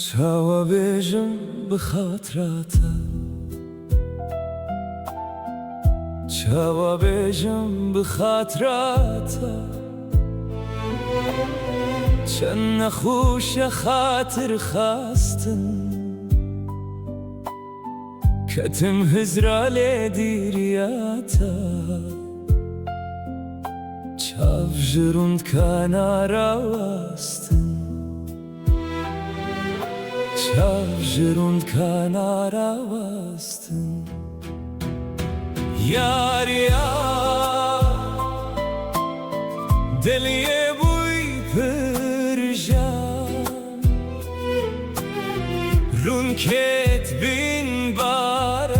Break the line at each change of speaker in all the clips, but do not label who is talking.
چاوا بێژم بخاتراتە چاوا بێژم بخاتراتە چەند نەخۆشە خاتر خاستن کەتم هزرا لێ دیریاتە چاو ژڕوندکە ناڕاواستن چاو ژڕوندکە ناڕاواستن یاریە دڵیێ بووی پرژان ڕوونکێت بین باران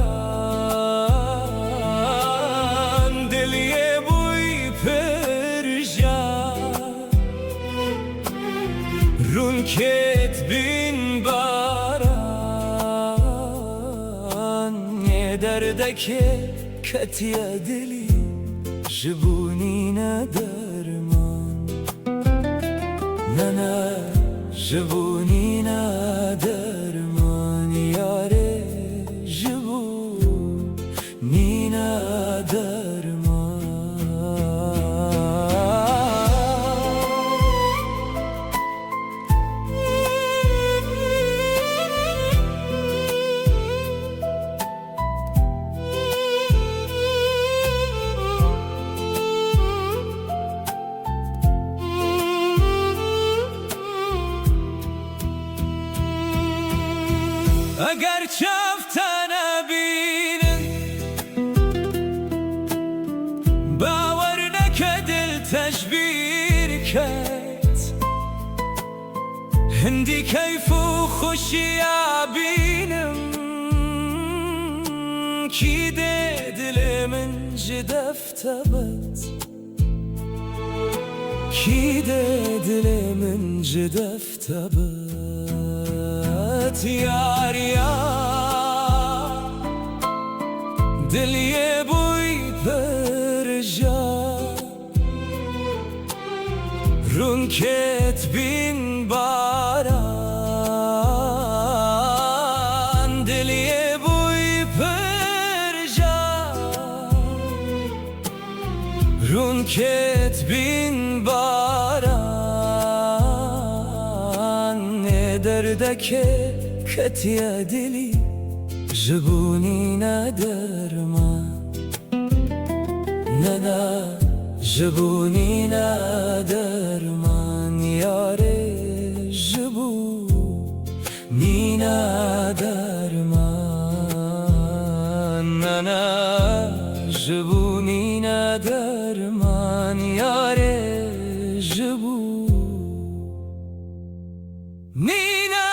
دڵیێ بووی پرژان ڕوونکێت بین باران نێ دەردەکێ کەتیە دلی ji bo nîne derman nene ji bo nîne derman yâre ji bo nîne derman ئەگەر چاوتانە بینن باوەڕ نەکە دڵ تەشبیر کەت هەندی کەیف و خۆشییا بینم کی دێ دلێ من ji دەفتە بەت کی دێ دلێ من ji دەفتە بەت یاریە دڵیێ بووی پرژان ڕوونکێت بین باران دڵیێ بووی پرژان ڕوونکێت بین باران نێ دەردەکێ کەتیە دلی ji bo nîne derman nene ji bo nîne derman yâre ji bo nîne derman nene ji bo nîne derman yâre ji bo nîne